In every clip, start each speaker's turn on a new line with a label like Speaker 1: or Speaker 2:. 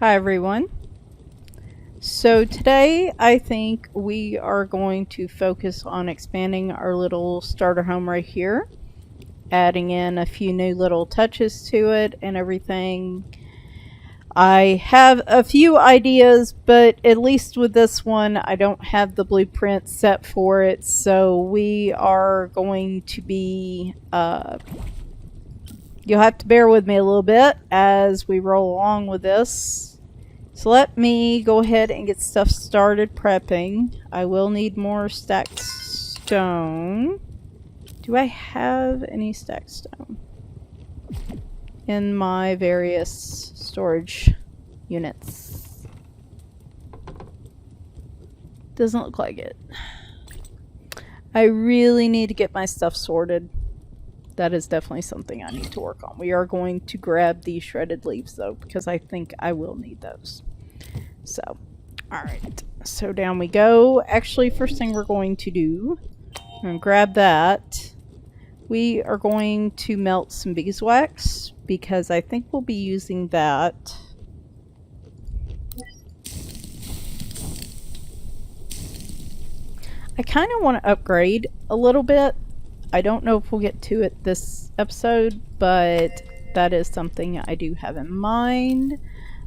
Speaker 1: Hi everyone. So today I think we are going to focus on expanding our little starter home right here, adding in a few new little touches to it and everything. I have a few ideas, but at least with this one I don't have the blueprint set for it, so we are going to be you'll have to bear with me a little bit as we roll along with this. So let me go ahead and get stuff started prepping. I will need more stacked stone. Do I have any stacked stone in my various storage units? Doesn't look like it. I really need to get my stuff sorted. That is definitely something I need to work on. We are going to grab these shredded leaves though, because I think I will need those. So, alright. So down we go. Actually, first thing we're going to do, I'm going to grab that. We are going to melt some beeswax, because I think we'll be using that. I kind of want to upgrade a little bit. I don't know if we'll get to it this episode, but that is something I do have in mind.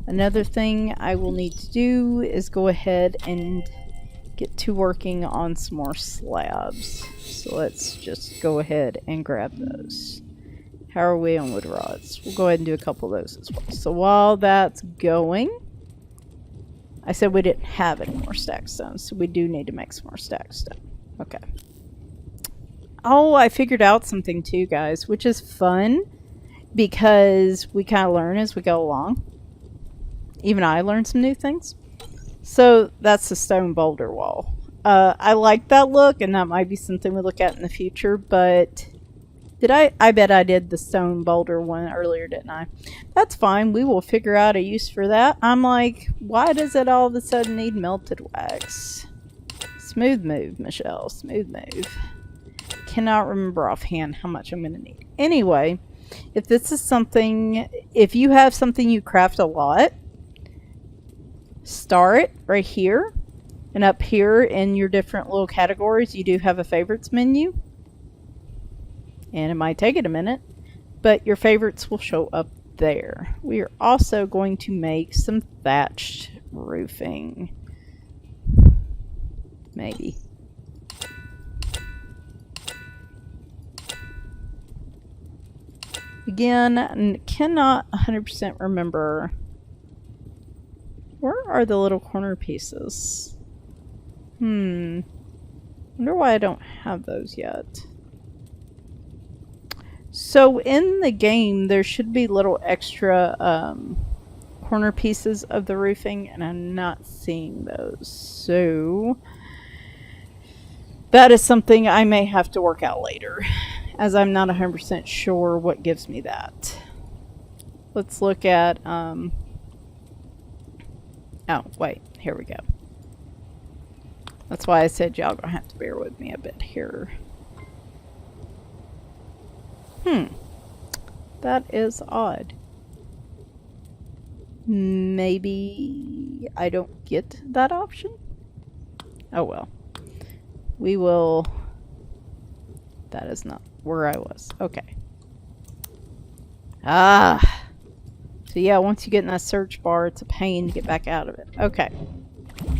Speaker 1: Another thing I will need to do is go ahead and get to working on some more slabs. So let's just go ahead and grab those. How are we on wood rods? We'll go ahead and do a couple of those as well. So while that's going, I said we didn't have any more stacked stone, so we do need to make some more stacked stone. Okay. Oh, I figured out something too, guys, which is fun because we kind of learn as we go along. Even I learned some new things. So that's the stone boulder wall. I like that look, and that might be something we look at in the future, but I bet I did the stone boulder one earlier, didn't I? That's fine. We will figure out a use for that. I'm like, why does it all of a sudden need melted wax? Smooth move, Michelle. Smooth move. Cannot remember offhand how much I'm going to need. Anyway, if this is something, if you have something you craft a lot, start right here, and up here in your different little categories you do have a favorites menu, and it might take it a minute, but your favorites will show up there. We are also going to make some thatched roofing, maybe. Again, cannot 100% remember. Where are the little corner pieces? Wonder why I don't have those yet. So in the game, there should be little extra corner pieces of the roofing, and I'm not seeing those. So that is something I may have to work out later, as I'm not 100% sure what gives me that. Let's look at... oh, wait. Here we go. That's why I said y'all gonna have to bear with me a bit here. That is odd. Maybe I don't get that option? Oh well. We will... That is not where I was. Okay. Ah! So yeah, once you get in that search bar, it's a pain to get back out of it. Okay.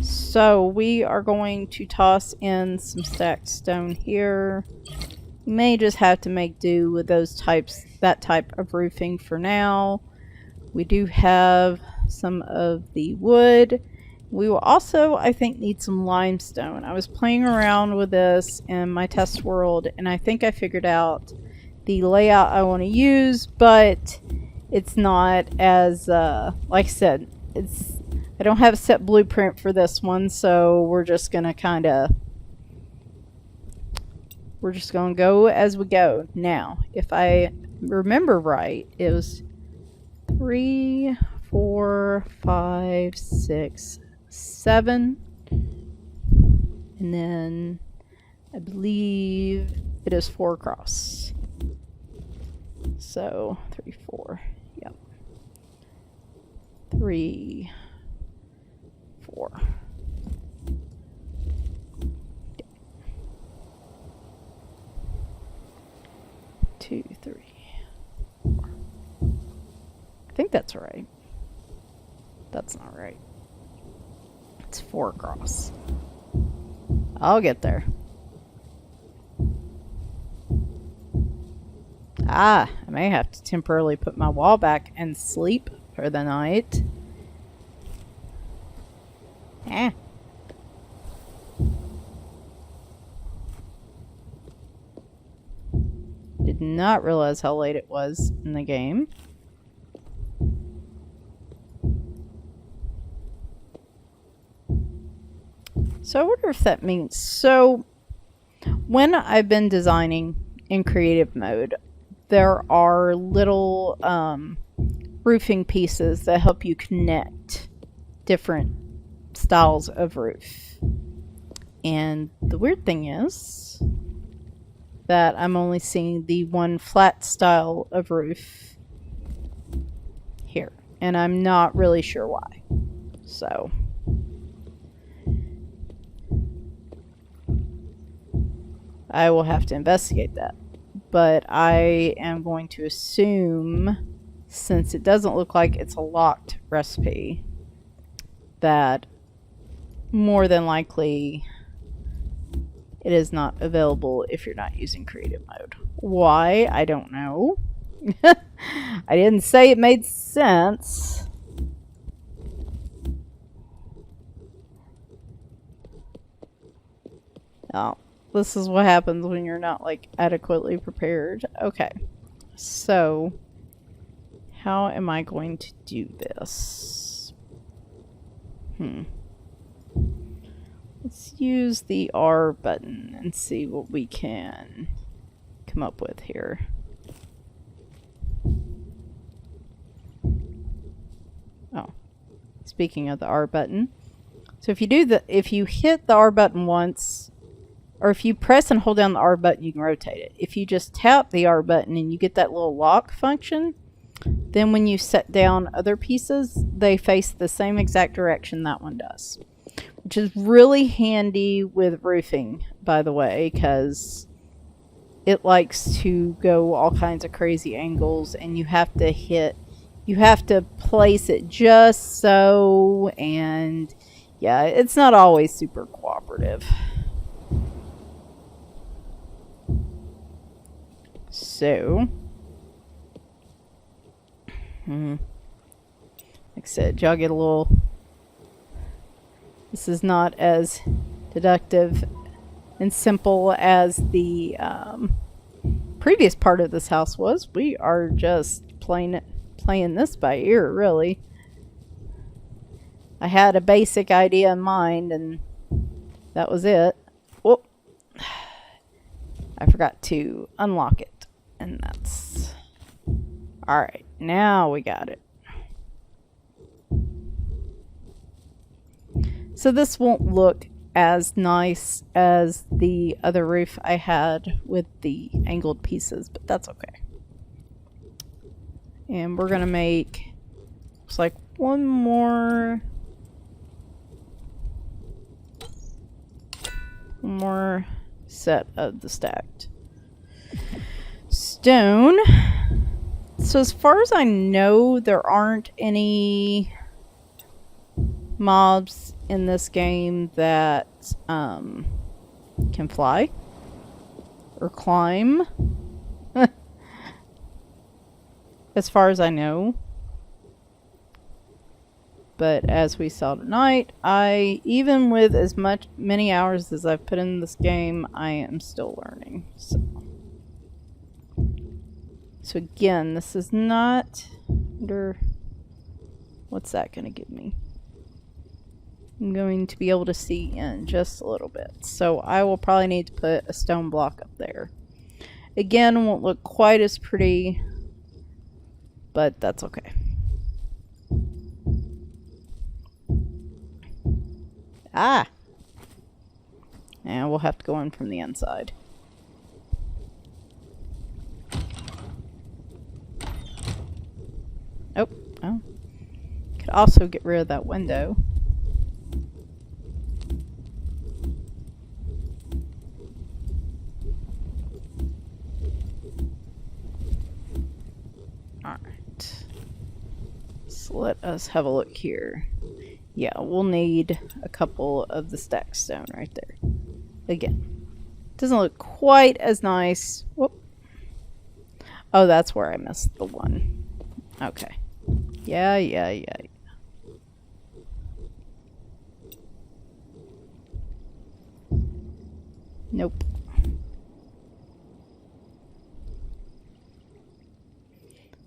Speaker 1: So we are going to toss in some stacked stone here. We may just have to make do with that type of roofing for now. We do have some of the wood. We will also, I think, need some limestone. I was playing around with this in my test world, and I think I figured out the layout I want to use, but it's not as, like I said, I don't have a set blueprint for this one, so we're just going to go as we go. Now, if I remember right, it was 3, 4, 5, 6, 7, and then I believe it is 4 across. So 3, 4, yep. 3, 4. 2, 3, 4. I think that's right. That's not right. It's 4 across. I'll get there. I may have to temporarily put my wall back and sleep for the night. Did not realize how late it was in the game. So I wonder if that means... So when I've been designing in creative mode, there are little roofing pieces that help you connect different styles of roof. And the weird thing is that I'm only seeing the one flat style of roof here. And I'm not really sure why. So... I will have to investigate that. But I am going to assume, since it doesn't look like it's a locked recipe, that more than likely it is not available if you're not using creative mode. Why? I don't know. I didn't say it made sense. Oh. This is what happens when you're not, like, adequately prepared. Okay. So, how am I going to do this? Let's use the R button and see what we can come up with here. Oh. Speaking of the R button. So if you hit the R button once... Or if you press and hold down the R button, you can rotate it. If you just tap the R button and you get that little lock function, then when you set down other pieces, they face the same exact direction that one does. Which is really handy with roofing, by the way, because it likes to go all kinds of crazy angles, and you have to place it just so, and yeah, it's not always super cooperative. So, like I said, y'all get a little... This is not as deductive and simple as the previous part of this house was. We are just playing this by ear, really. I had a basic idea in mind, and that was it. Whoop. I forgot to unlock it. And that's... Alright, now we got it. So this won't look as nice as the other roof I had with the angled pieces, but that's okay. And we're gonna make... Looks like one more set of the stacked stone. So as far as I know, there aren't any mobs in this game that can fly or climb. As far as I know. But as we saw tonight, even with as many hours as I've put in this game, I am still learning. So again, this is not under... What's that going to give me? I'm going to be able to see in just a little bit. So I will probably need to put a stone block up there. Again, won't look quite as pretty, but that's okay. Ah! And we'll have to go in from the inside. Oh. Could also get rid of that window. Alright. So let us have a look here. Yeah, we'll need a couple of the stack stone right there. Again, doesn't look quite as nice. Whoop. Oh, that's where I missed the one. Okay. Yeah. Nope.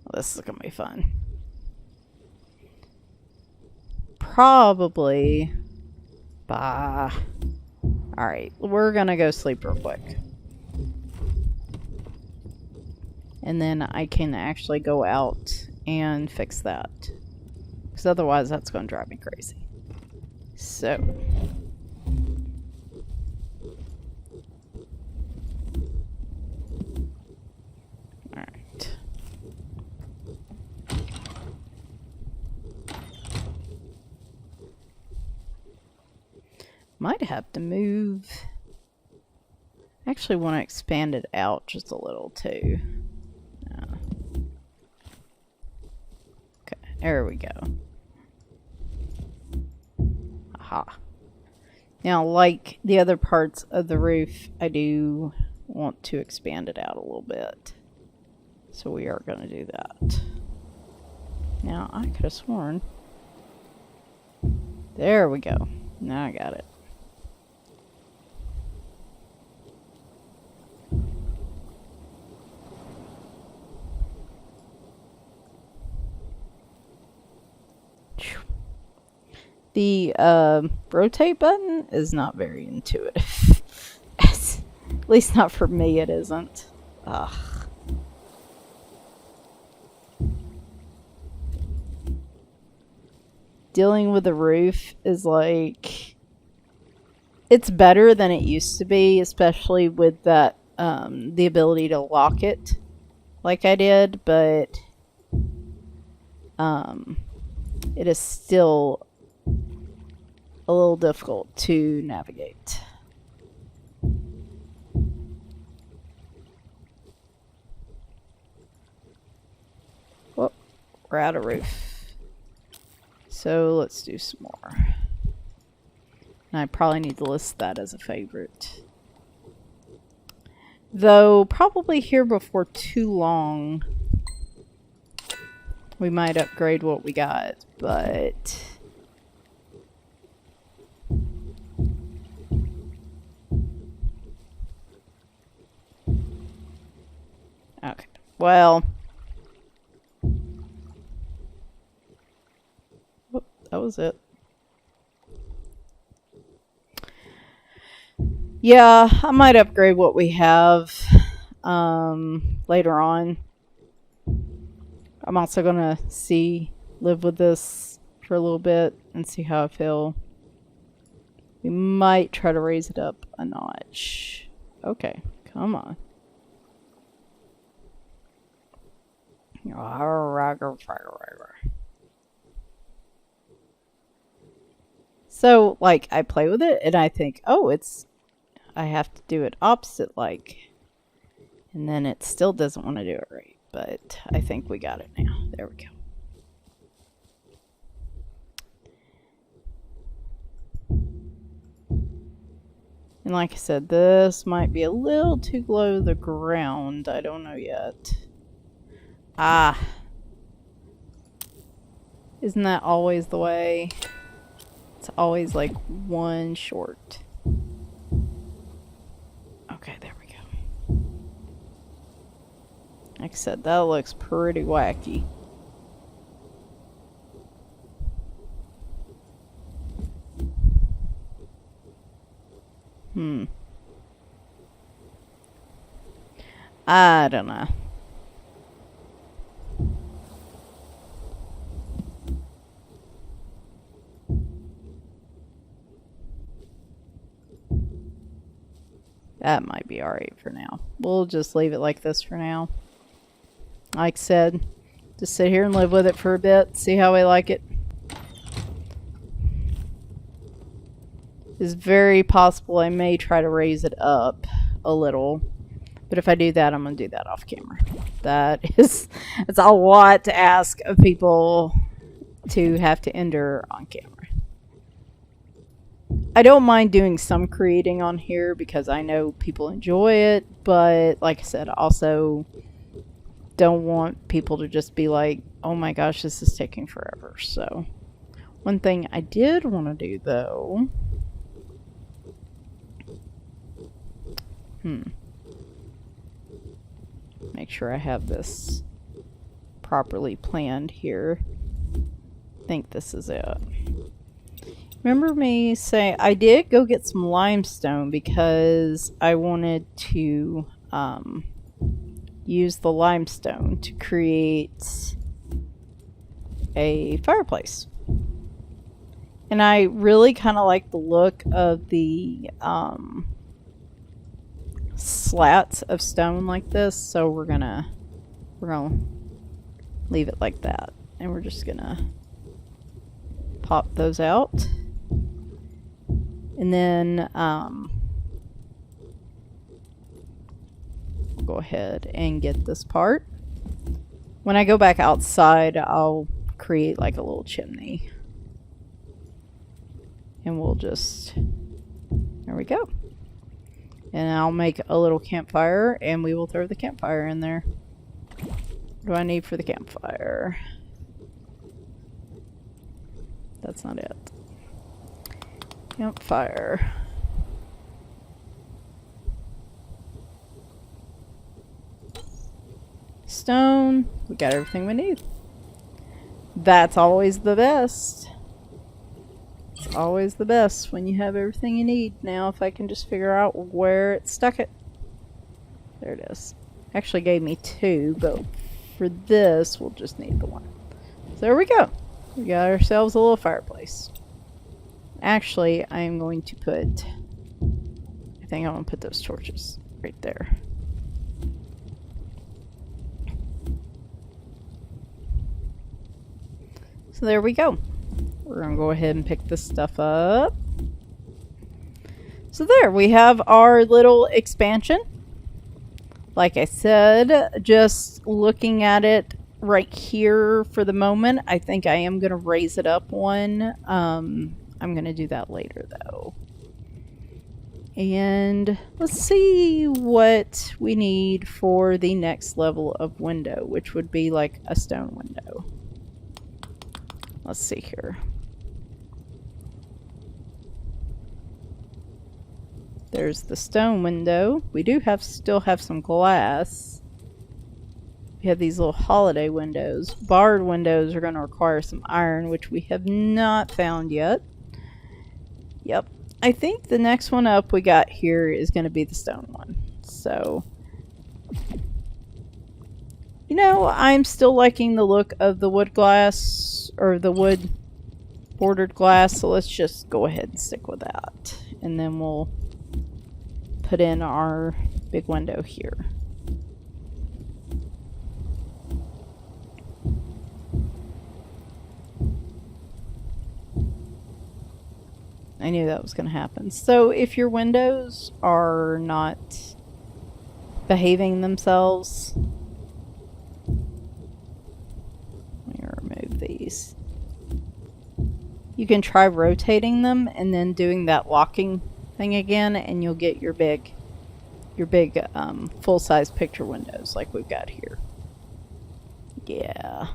Speaker 1: Well, this is gonna be fun. Probably. Bah. Alright, we're gonna go sleep real quick. And then I can actually go out and fix that. Because otherwise that's gonna drive me crazy. So. Alright. Might have to move. I actually want to expand it out just a little too. Okay, there we go. Aha. Now, like the other parts of the roof, I do want to expand it out a little bit. So we are going to do that. Now, I could have sworn. There we go. Now I got it. The rotate button is not very intuitive. At least not for me, it isn't. Ugh. Dealing with the roof is like... It's better than it used to be, especially with that, the ability to lock it like I did, but it is still a little difficult to navigate. Whoop, we're out of roof. So let's do some more. And I probably need to list that as a favorite. Though, probably here before too long, we might upgrade what we got, but... Okay, well... Whoop, that was it. Yeah, I might upgrade what we have later on. I'm also going to live with this for a little bit and see how I feel. We might try to raise it up a notch. Okay, come on. So, like, I play with it and I think, oh, I have to do it opposite, like. And then it still doesn't want to do it right. But I think we got it now. There we go. And like I said, this might be a little too low to the ground. I don't know yet. Ah. Isn't that always the way? It's always like one short. Okay, there we go. Like I said, that looks pretty wacky. I don't know. That might be alright for now. We'll just leave it like this for now. Like I said, just sit here and live with it for a bit, see how we like it. It's very possible I may try to raise it up a little. But if I do that, I'm going to do that off camera. It's a lot to ask of people to have to endure on camera. I don't mind doing some creating on here because I know people enjoy it, but like I said, also don't want people to just be like, oh my gosh, this is taking forever. So one thing I did want to do though, make sure I have this properly planned here. I think this is it. Remember me say I did go get some limestone because I wanted to use the limestone to create a fireplace. And I really kind of like the look of the slats of stone like this, so we're gonna leave it like that, and we're just gonna pop those out. And then we'll go ahead and get this part. When I go back outside, I'll create like a little chimney. And we'll just, there we go. And I'll make a little campfire and we will throw the campfire in there. What do I need for the campfire? That's not it. Campfire. Stone. We got everything we need. That's always the best. It's always the best when you have everything you need. Now if I can just figure out where it stuck it. There it is. Actually gave me two, but for this we'll just need the one. So there we go. We got ourselves a little fireplace. Actually, I'm going to put, I think I'm going to put those torches right there. So there we go. We're going to go ahead and pick this stuff up. So there, we have our little expansion. Like I said, just looking at it right here for the moment, I think I am going to raise it up one. I'm going to do that later though. And let's see what we need for the next level of window, which would be like a stone window. Let's see here. There's the stone window. We do still have some glass. We have these little holiday windows. Barred windows are going to require some iron, which we have not found yet. Yep. I think the next one up we got here is going to be the stone one. So, you know, I'm still liking the look of the wood glass, or the wood bordered glass, so let's just go ahead and stick with that. And then we'll put in our big window here. I knew that was going to happen. So if your windows are not behaving themselves, let me remove these. You can try rotating them and then doing that locking thing again, and you'll get your big full-size picture windows like we've got here. Yeah.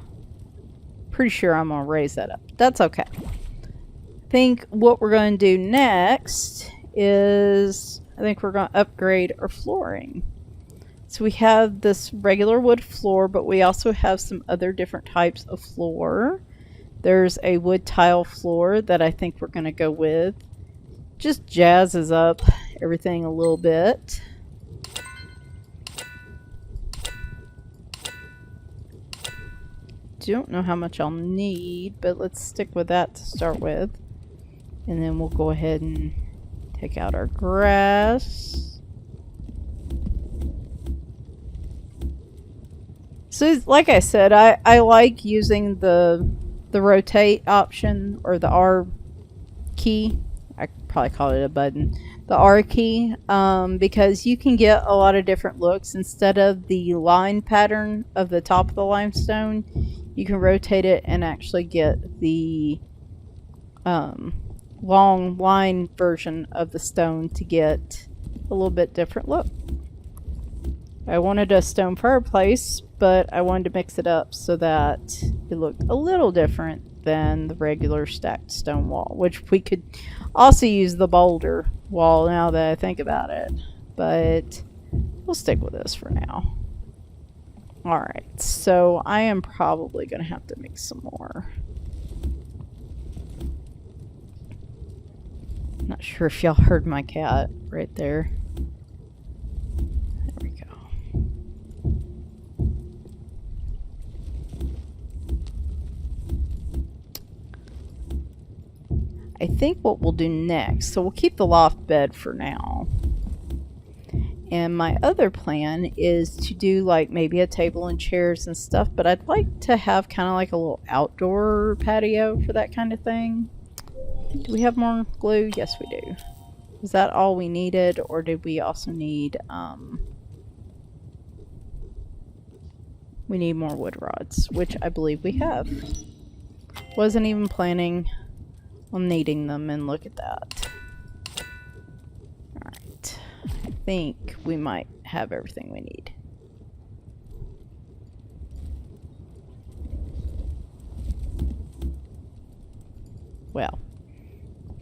Speaker 1: Pretty sure I'm going to raise that up. That's okay. I think what we're going to do next is, I think we're going to upgrade our flooring. So we have this regular wood floor, but we also have some other different types of floor. There's a wood tile floor that I think we're going to go with. Just jazzes up everything a little bit. Don't know how much I'll need, but let's stick with that to start with. And then we'll go ahead and take out our grass. So like I said, I like using the rotate option, or the R key. I probably call it a button, the R key, because you can get a lot of different looks. Instead of the line pattern of the top of the limestone, you can rotate it and actually get the long line version of the stone to get a little bit different look. I wanted a stone fireplace, but I wanted to mix it up so that it looked a little different than the regular stacked stone wall, which we could also use the boulder wall now that I think about it, but we'll stick with this for now. Alright, so I am probably going to have to make some more. Not sure if y'all heard my cat right there. There we go. I think what we'll do next, so we'll keep the loft bed for now. And my other plan is to do like maybe a table and chairs and stuff, but I'd like to have kind of like a little outdoor patio for that kind of thing. Do we have more glue? Yes, we do. Is that all we needed, or did we also need, we need more wood rods, which I believe we have. Wasn't even planning on needing them, and look at that. Alright. I think we might have everything we need. Well,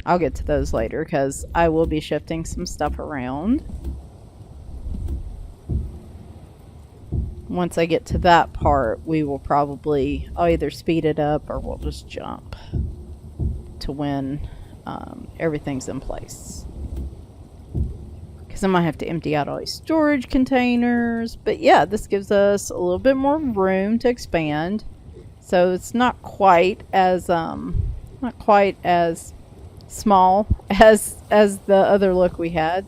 Speaker 1: I'll get to those later because I will be shifting some stuff around. Once I get to that part, we will probably, I'll either speed it up or we'll just jump to when everything's in place. Because I might have to empty out all these storage containers. But yeah, this gives us a little bit more room to expand. So it's not quite as small as the other look we had.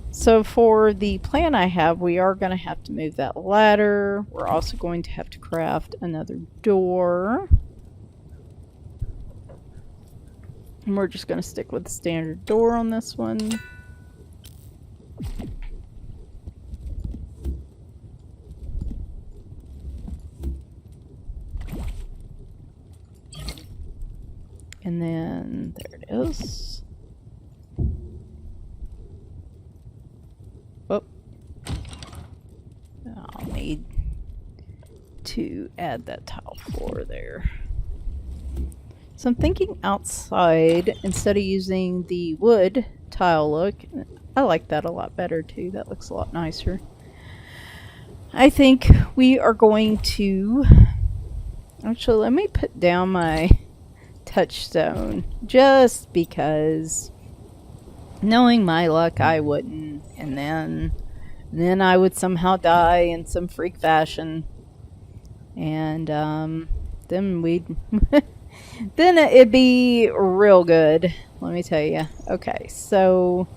Speaker 1: So for the plan I have, we are going to have to move that ladder. We're also going to have to craft another door. And we're just going to stick with the standard door on this one. And then there it is. Oh. I'll need to add that tile floor there. So I'm thinking outside instead of using the wood tile look. I like that a lot better too. That looks a lot nicer. I think we are going to... Actually, let me put down my touchstone just because, knowing my luck, I wouldn't, and then I would somehow die in some freak fashion, and then we'd then it'd be real good, let me tell you. Okay, so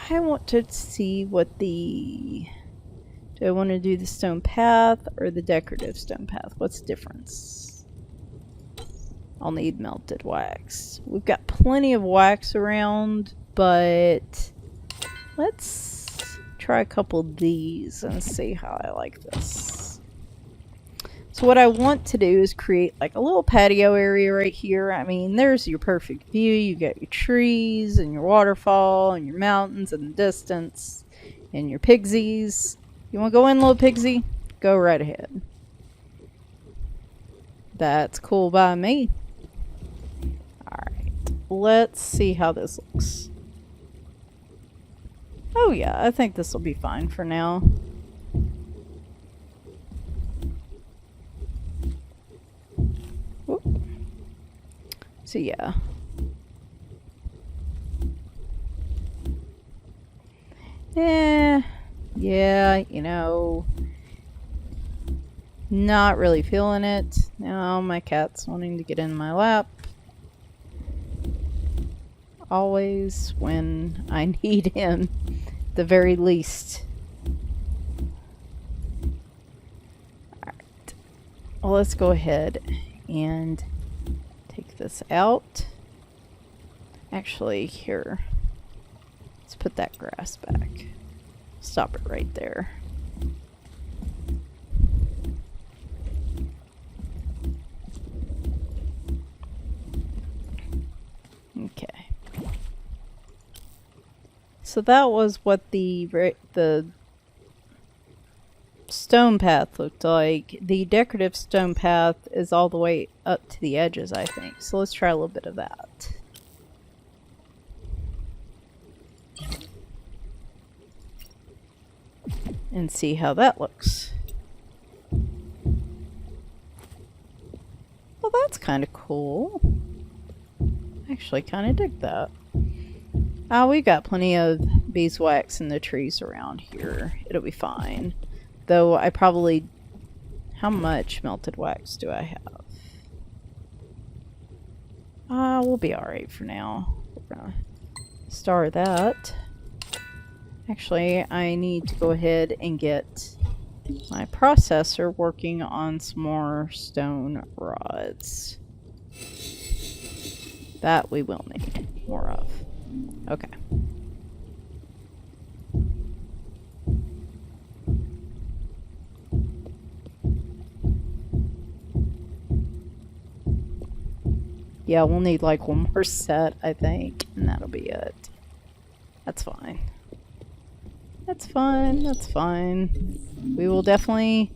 Speaker 1: I want to see what do I want to do the stone path or the decorative stone path? What's the difference? I'll need melted wax. We've got plenty of wax around, but let's try a couple of these and see how I like this. So what I want to do is create like a little patio area right here. I mean, there's your perfect view. You got your trees and your waterfall and your mountains in the distance and your pigsies. You want to go in, little pigsy? Go right ahead. That's cool by me. Alright, let's see how this looks. Oh yeah, I think this will be fine for now. Whoop. So yeah. Yeah, you know, not really feeling it. Now my cat's wanting to get in my lap. Always when I need him, the very least. Alright. Well, let's go ahead and take this out. Actually, here. Let's put that grass back. Stop it right there. Okay. So that was what the stone path looked like. The decorative stone path is all the way up to the edges, I think. So let's try a little bit of that. And see how that looks. Well, that's kind of cool. Actually, kind of dig that. We got plenty of beeswax in the trees around here. It'll be fine. Though I probably... How much melted wax do I have? We'll be alright for now. We're gonna star that. Actually, I need to go ahead and get my processor working on some more stone rods. That we will need more of. Okay. Yeah, we'll need like one more set, I think, and that'll be it. That's fine. That's fine, that's fine. We will definitely...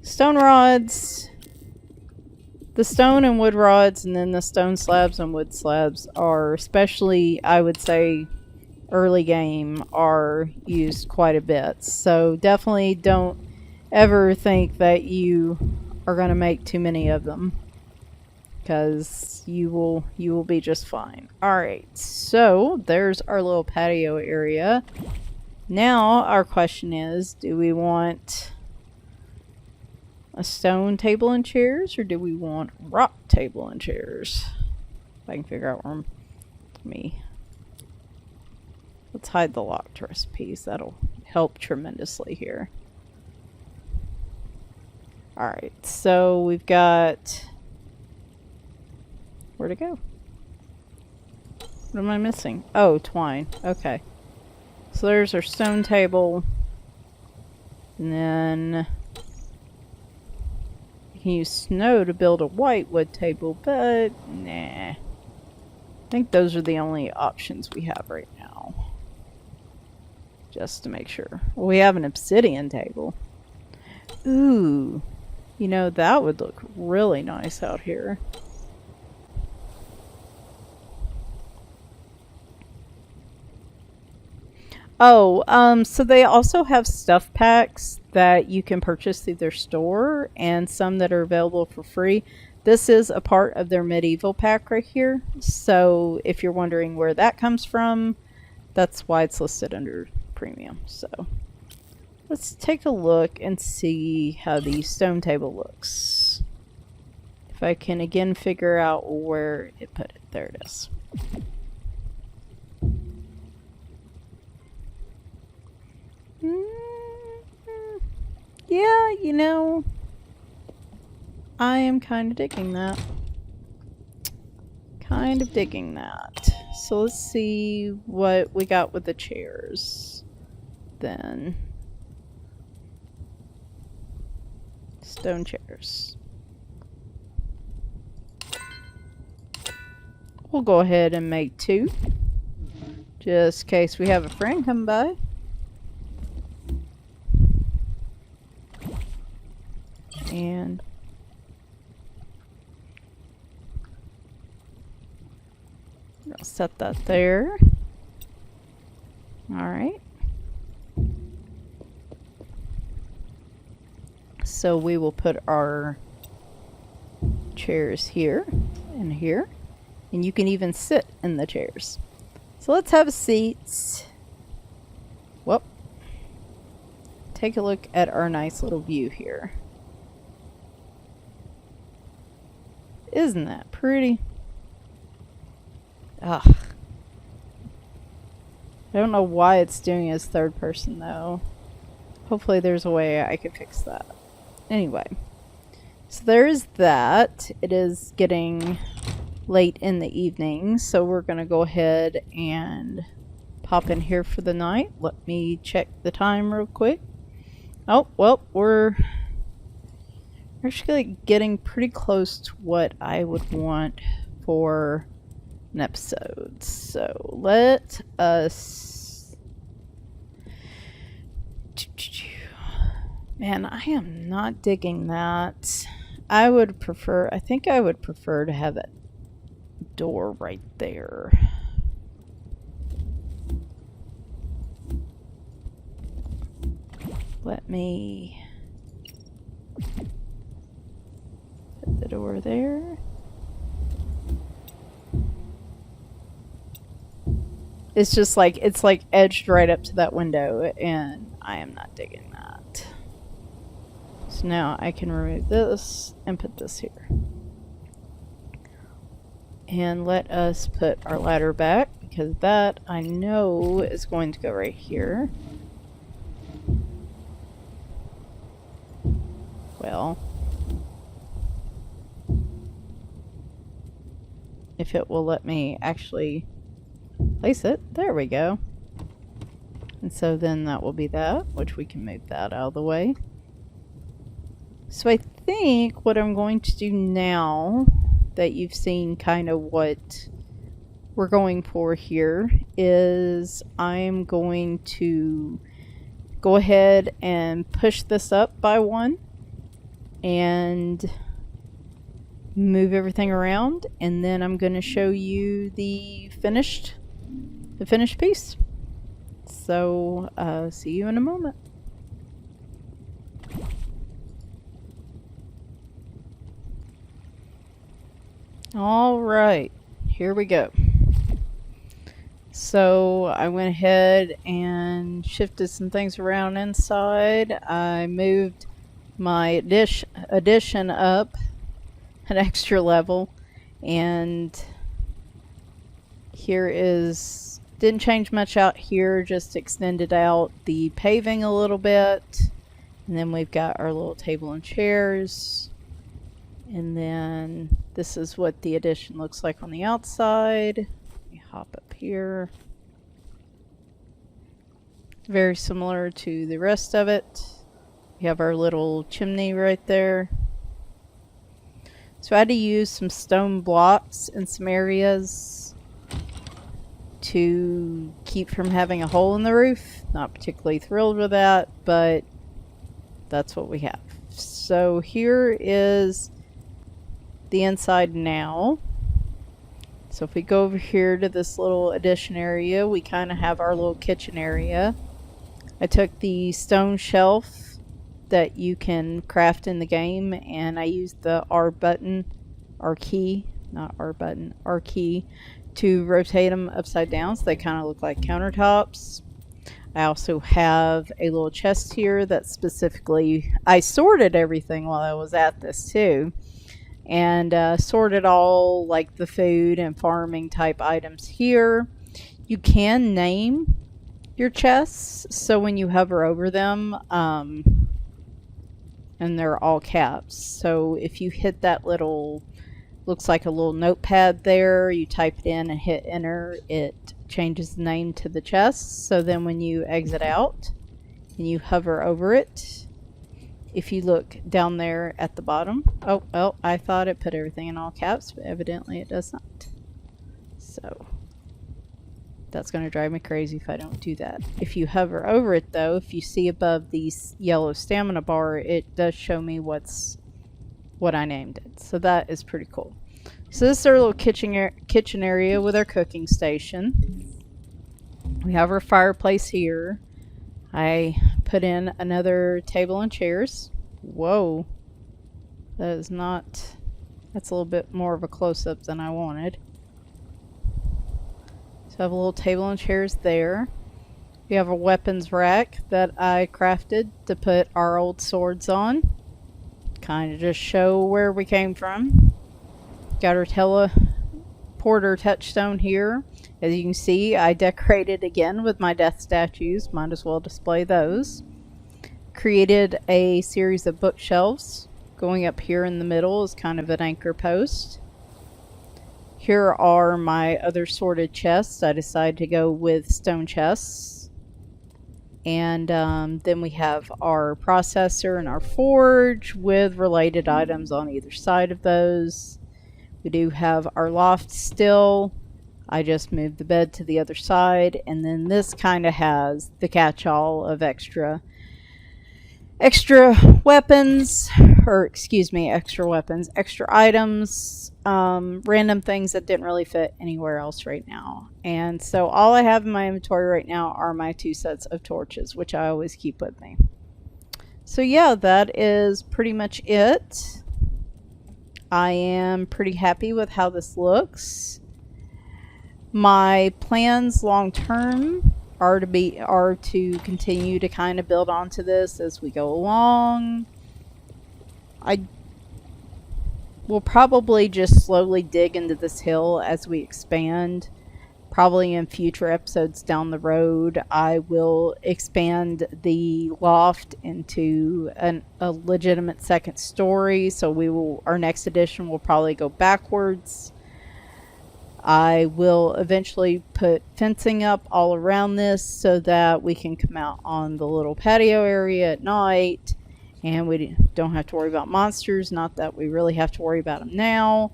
Speaker 1: Stone rods... The stone and wood rods, and then the stone slabs and wood slabs are, especially, I would say, early game, are used quite a bit. So definitely don't ever think that you are going to make too many of them, because you will be just fine. Alright, so there's our little patio area. Now our question is, do we want a stone table and chairs, or do we want rock table and chairs? If I can figure out where let's hide the locked recipes. That'll help tremendously here. Alright, so we've got... Where'd it go? What am I missing? Oh, twine. Okay. So there's our stone table. And then... You can use snow to build a white wood table, but nah. I think those are the only options we have right now. Just to make sure. Well, we have an obsidian table. Ooh. You know, that would look really nice out here. Oh, so they also have stuff packs that you can purchase through their store, and some that are available for free. This is a part of their medieval pack right here. So if you're wondering where that comes from, that's why it's listed under premium. So let's take a look and see how the stone table looks. If I can again figure out where it put it. There it is. Yeah, you know, I am kind of digging that. Kind of digging that. So let's see what we got with the chairs then. Stone chairs. We'll go ahead and make 2. Just in case we have a friend come by. And I'll set that there. Alright. So we will put our chairs here and here. And you can even sit in the chairs. So let's have seats. Whoop. Take a look at our nice little view here. Isn't that pretty? Ugh. I don't know why it's doing it as third person though. Hopefully there's a way I could fix that. Anyway. So there's that. It is getting late in the evening, so we're going to go ahead and pop in here for the night. Let me check the time real quick. Oh, well, we're actually getting pretty close to what I would want for an episode. So let us... Man, I am not digging that. I think I would prefer to have that door right there. Let me put the door there. It's just like, it's like edged right up to that window, and I am not digging that. So now I can remove this and put this here. And let us put our ladder back, because that I know is going to go right here. Well, if it will let me actually place it. There we go. And so then that will be that, which we can move that out of the way. So I think what I'm going to do now that you've seen kind of what we're going for here is I'm going to go ahead and push this up by 1 and move everything around, and then I'm going to show you the finished piece. So see you in a moment. All right, here we go. So I went ahead and shifted some things around inside. I moved my addition up an extra level, and here is, didn't change much out here, just extended out the paving a little bit, and then we've got our little table and chairs, and then this is what the addition looks like on the outside. Let me hop up here. Very similar to the rest of it. We have our little chimney right there. So I had to use some stone blocks in some areas to keep from having a hole in the roof. Not particularly thrilled with that, but that's what we have. So here is the inside now. So if we go over here to this little addition area, we kind of have our little kitchen area. I took the stone shelf that you can craft in the game, and I used the R key to rotate them upside down so they kind of look like countertops. I also have a little chest here that specifically, I sorted everything while I was at this too, and sorted all like the food and farming type items here. You can name your chests, so when you hover over them, and they're all caps. So if you hit that little, looks like a little notepad there, you type it in and hit enter, it changes the name to the chest. So then when you exit out and you hover over it, if you look down there at the bottom, oh, well, I thought it put everything in all caps, but evidently it does not. So that's going to drive me crazy if I don't do that. If you hover over it though, if you see above the yellow stamina bar, it does show me what I named it. So that is pretty cool. So this is our little kitchen area with our cooking station. We have our fireplace here. I put in another table and chairs. Whoa. That is not... That's a little bit more of a close-up than I wanted. So I have a little table and chairs there. We have a weapons rack that I crafted to put our old swords on. Kind of just show where we came from. Got our teleporter touchstone here. As you can see, I decorated again with my death statues. Might as well display those. Created a series of bookshelves. Going up here in the middle is kind of an anchor post. Here are my other sorted chests. I decided to go with stone chests. And then we have our processor and our forge with related items on either side of those. We do have our loft still. I just moved the bed to the other side. And then this kind of has the catch-all of extra weapons, or excuse me, extra weapons, extra items, random things that didn't really fit anywhere else right now. And so all I have in my inventory right now are my 2 sets of torches, which I always keep with me. So yeah, that is pretty much it. I am pretty happy with how this looks. My plans long term are to continue to kind of build onto this as we go along. I will probably just slowly dig into this hill as we expand. Probably in future episodes down the road, I will expand the loft into a legitimate second story. So our next edition will probably go backwards. I will eventually put fencing up all around this so that we can come out on the little patio area at night and we don't have to worry about monsters. Not that we really have to worry about them now.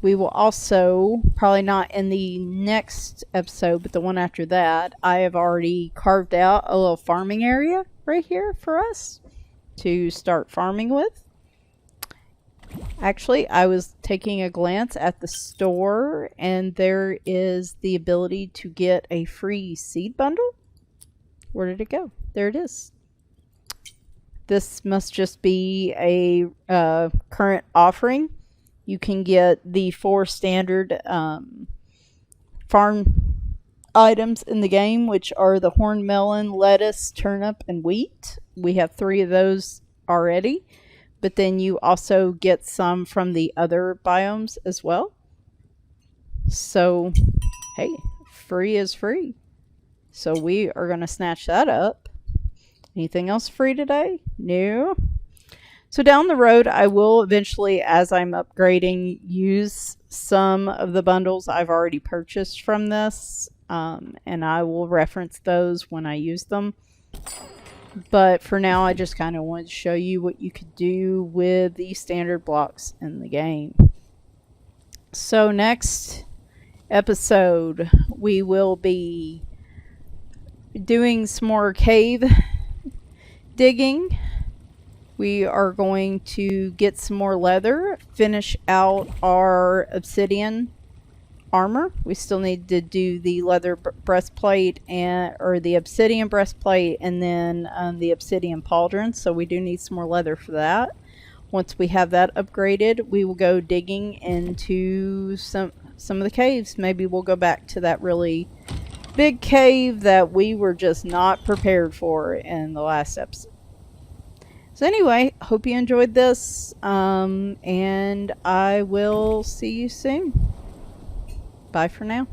Speaker 1: We will also, probably not in the next episode, but the one after that, I have already carved out a little farming area right here for us to start farming with. Actually, I was taking a glance at the store and there is the ability to get a free seed bundle. Where did it go? There it is. This must just be a current offering. You can get the 4 standard farm items in the game, which are the horned melon, lettuce, turnip, and wheat. We have 3 of those already. But then you also get some from the other biomes as well. So, hey, free is free. So we are going to snatch that up. Anything else free today? No. So down the road, I will eventually, as I'm upgrading, use some of the bundles I've already purchased from this. And I will reference those when I use them. But for now, I just kind of wanted to show you what you could do with the standard blocks in the game. So next episode, we will be doing some more cave digging. We are going to get some more leather, finish out our obsidian armor. We still need to do the leather breastplate or the obsidian breastplate, and then the obsidian pauldron. So we do need some more leather for that. Once we have that upgraded, we will go digging into some of the caves. Maybe we'll go back to that really big cave that we were just not prepared for in the last episode. So anyway, hope you enjoyed this, and I will see you soon. Bye for now.